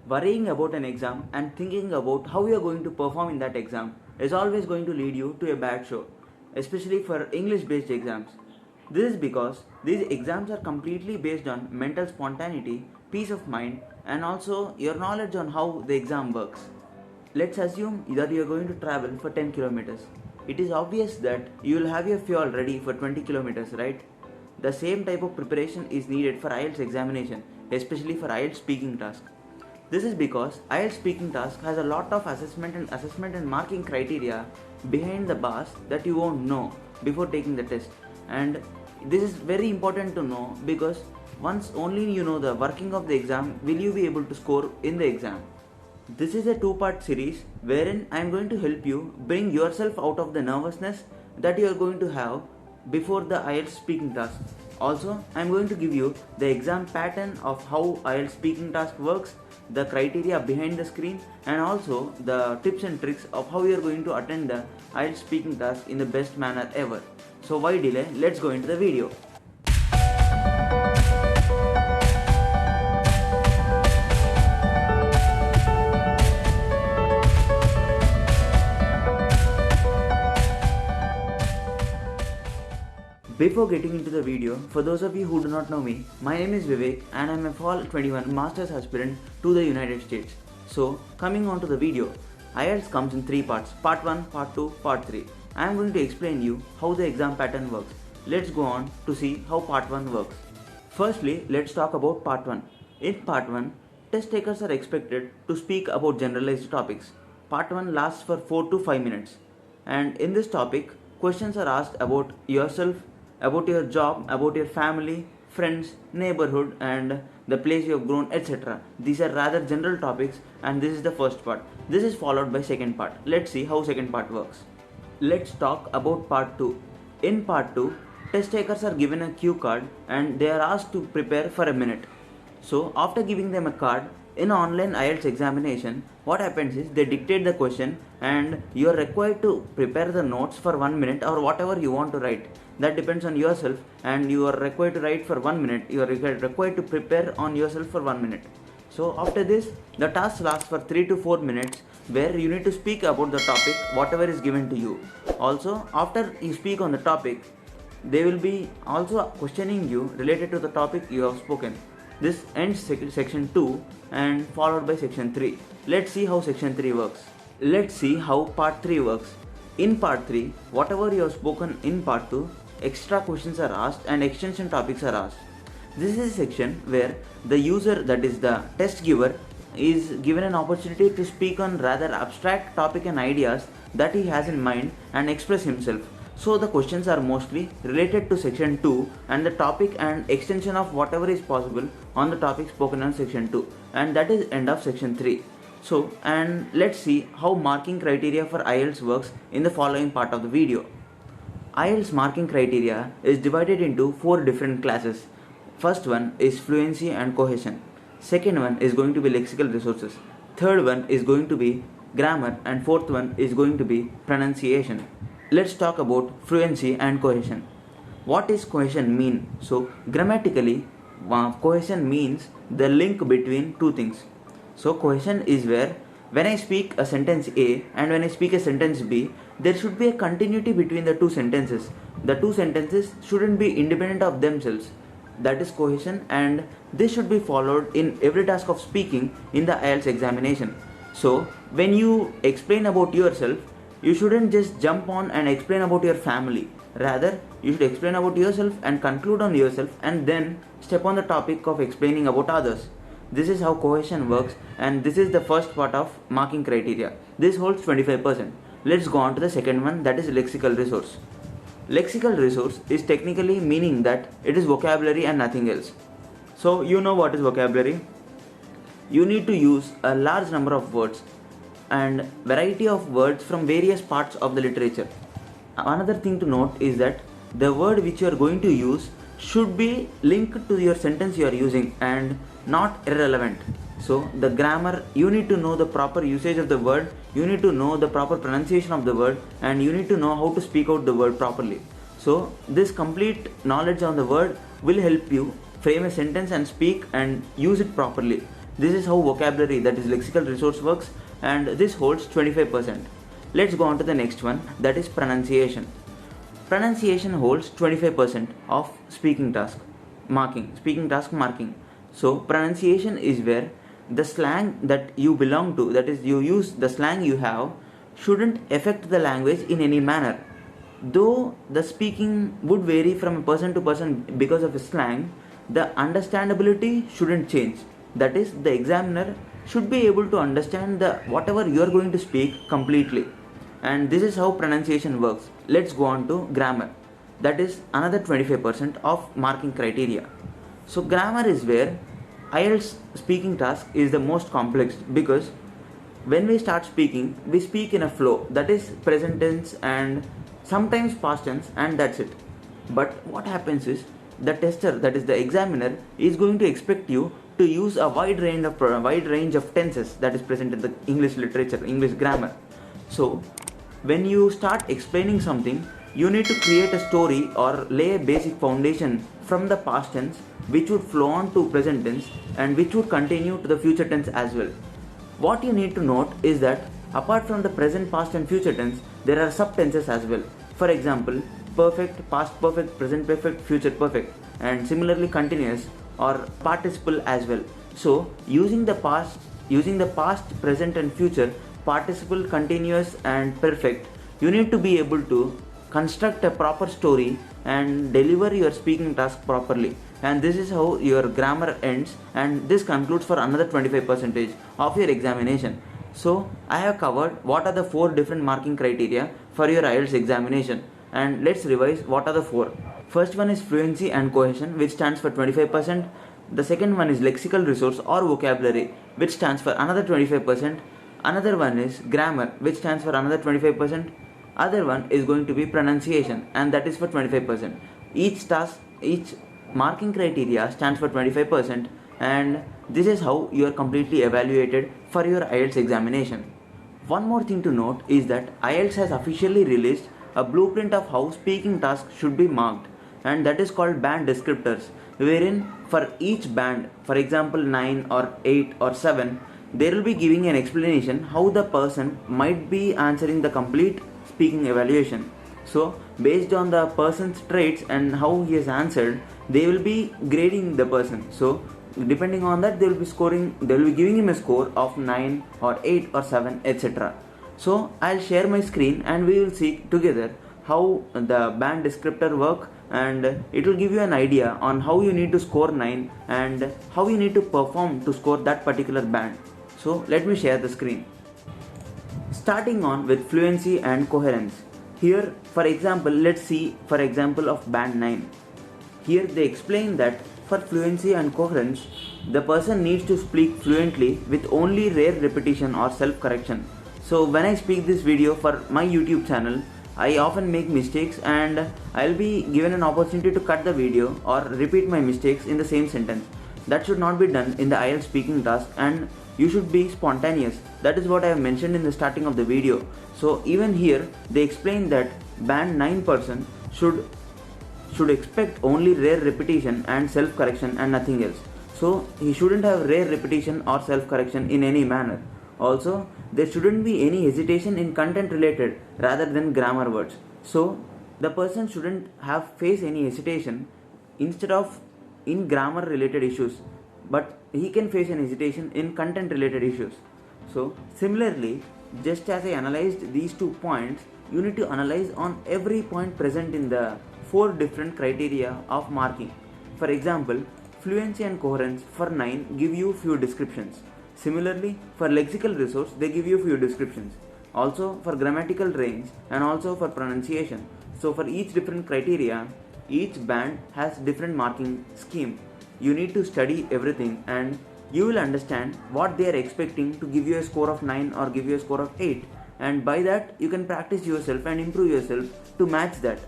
Worrying about an exam and thinking about how you are going to perform in that exam is always going to lead you to a bad show, especially for English based exams. This is because these exams are completely based on mental spontaneity, peace of mind, and also your knowledge on how the exam works. Let's assume that you are going to travel for 10 kilometers. It is obvious that you will have your fuel ready for 20 kilometers, right? The same type of preparation is needed for IELTS examination, especially for IELTS speaking task. This is because IELTS speaking task has a lot of assessment and marking criteria behind the bars that you won't know before taking the test. And this is very important to know because once only you know the working of the exam will you be able to score in the exam. This is a two-part series wherein I am going to help you bring yourself out of the nervousness that you are going to have before the IELTS speaking task. Also, I am going to give you the exam pattern of how IELTS speaking task works, the criteria behind the screen, and also the tips and tricks of how you are going to attend the IELTS speaking task in the best manner ever. So why delay? Let's go into the video. Before getting into the video, for those of you who do not know me, my name is Vivek and I am a Fall 21 Masters aspirant to the United States. So, coming on to the video, IELTS comes in 3 parts, part 1, part 2, part 3. I am going to explain you how the exam pattern works. Let's go on to see how part 1 works. Firstly, let's talk about part 1. In part 1, test takers are expected to speak about generalized topics. Part 1 lasts for 4 to 5 minutes. And in this topic, questions are asked about yourself, about your job, about your family, friends, neighborhood, and the place you have grown, etc. These are rather general topics, and this is the first part. This is followed by second part. Let's see how second part works. Let's talk about part 2. In part 2, test takers are given a cue card and they are asked to prepare for a minute. So after giving them a card, in online IELTS examination, what happens is they dictate the question and you are required to prepare the notes for 1 minute or whatever you want to write. That depends on yourself, and you are required to write for 1 minute. You are required to prepare on yourself for 1 minute. So after this, the task lasts for 3 to 4 minutes where you need to speak about the topic, whatever is given to you. Also, after you speak on the topic, they will be also questioning you related to the topic you have spoken. This ends section 2 and followed by section 3. Let's see how section 3 works. Let's see how part 3 works. In part 3, whatever you have spoken in part 2, extra questions are asked and extension topics are asked. This is a section where the user, that is the test giver, is given an opportunity to speak on rather abstract topic and ideas that he has in mind and express himself. So the questions are mostly related to section 2 and the topic and extension of whatever is possible on the topic spoken on section 2, and that is end of section 3. So, and let's see how marking criteria for IELTS works in the following part of the video. IELTS marking criteria is divided into 4 different classes. First one is fluency and cohesion. Second one is going to be lexical resources. Third one is going to be grammar, and fourth one is going to be pronunciation. Let's talk about fluency and cohesion. What is cohesion mean? So grammatically, cohesion means the link between two things. So cohesion is where when I speak a sentence A and when I speak a sentence B, there should be a continuity between the two sentences. The two sentences shouldn't be independent of themselves. That is cohesion, and this should be followed in every task of speaking in the IELTS examination. So when you explain about yourself, you shouldn't just jump on and explain about your family. Rather, you should explain about yourself and conclude on yourself and then step on the topic of explaining about others. This is how cohesion works, and this is the first part of marking criteria. This holds 25%. Let's go on to the second one, that is lexical resource. Lexical resource is technically meaning that it is vocabulary and nothing else. So you know what is vocabulary? You need to use a large number of words and variety of words from various parts of the literature. Another thing to note is that the word which you are going to use should be linked to your sentence you are using and not irrelevant. So the grammar, you need to know the proper usage of the word, you need to know the proper pronunciation of the word, and you need to know how to speak out the word properly. So this complete knowledge on the word will help you frame a sentence and speak and use it properly. This is how vocabulary, that is lexical resource, works, and this holds 25%. Let's go on to the next one, that is pronunciation. Pronunciation holds 25% of speaking task marking. So pronunciation is where the slang that you belong to, that is you use the slang you have, shouldn't affect the language in any manner. Though the speaking would vary from person to person because of a slang, the understandability shouldn't change. That is, the examiner should be able to understand the whatever you are going to speak completely. And this is how pronunciation works. Let's go on to grammar. That is another 25% of marking criteria. So grammar is where IELTS speaking task is the most complex, because when we start speaking, we speak in a flow, that is present tense and sometimes past tense, and that's it. But what happens is the tester, that is the examiner, is going to expect you to use a wide range of tenses that is present in the English literature, English grammar. So when you start explaining something, you need to create a story or lay a basic foundation from the past tense, which would flow on to present tense and which would continue to the future tense as well. What you need to note is that apart from the present, past and future tense, there are subtenses as well. For example, perfect, past perfect, present perfect, future perfect, and similarly continuous or participle as well. So using the past, present and future, participle, continuous and perfect, you need to be able to construct a proper story and deliver your speaking task properly. And this is how your grammar ends, and this concludes for another 25% of your examination. So I have covered what are the 4 different marking criteria for your IELTS examination, and let's revise what are the 4. First one is fluency and cohesion, which stands for 25%. The second one is lexical resource or vocabulary, which stands for another 25%. Another one is grammar, which stands for another 25%. Other one is going to be pronunciation, and that is for 25%. Each marking criteria stands for 25%, and this is how you are completely evaluated for your IELTS examination. One more thing to note is that IELTS has officially released a blueprint of how speaking tasks should be marked, and that is called band descriptors, wherein for each band, for example 9 or 8 or 7, they will be giving an explanation how the person might be answering the complete speaking evaluation. So based on the person's traits and how he has answered, they will be grading the person. So depending on that, they will be giving him a score of 9 or 8 or 7, etc. So I'll share my screen and we will see together how the band descriptor work, and it will give you an idea on how you need to score 9 and how you need to perform to score that particular band. So let me share the screen. Starting on with fluency and coherence. Here, for example, let's see for example of band 9. Here they explain that for fluency and coherence, the person needs to speak fluently with only rare repetition or self-correction. So when I speak this video for my YouTube channel, I often make mistakes, and I'll be given an opportunity to cut the video or repeat my mistakes in the same sentence. That should not be done in the IELTS speaking task, and you should be spontaneous. That is what I have mentioned in the starting of the video. So even here they explain that band 9 person should expect only rare repetition and self-correction and nothing else. So he shouldn't have rare repetition or self-correction in any manner. Also, there shouldn't be any hesitation in content related rather than grammar words. So the person shouldn't face any hesitation instead of in grammar related issues, but he can face an hesitation in content related issues. So similarly, just as I analyzed these 2 points, you need to analyze on every point present in the 4 different criteria of marking. For example, fluency and coherence for 9 give you few descriptions. Similarly, for lexical resource, they give you few descriptions. Also for grammatical range and also for pronunciation. So for each different criteria, each band has different marking scheme. You need to study everything and you will understand what they are expecting to give you a score of 9 or give you a score of 8, and by that you can practice yourself and improve yourself to match that.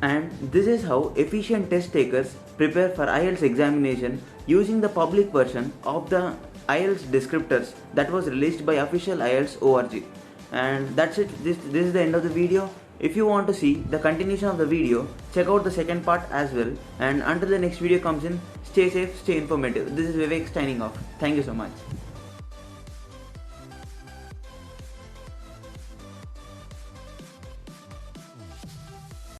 And this is how efficient test takers prepare for IELTS examination using the public version of the IELTS descriptors that was released by official IELTS org. And that's it. This is the end of the video. If you want to see the continuation of the video, check out the second part as well, and until the next video comes in, stay safe, stay informative. This is Vivek signing off. Thank you so much.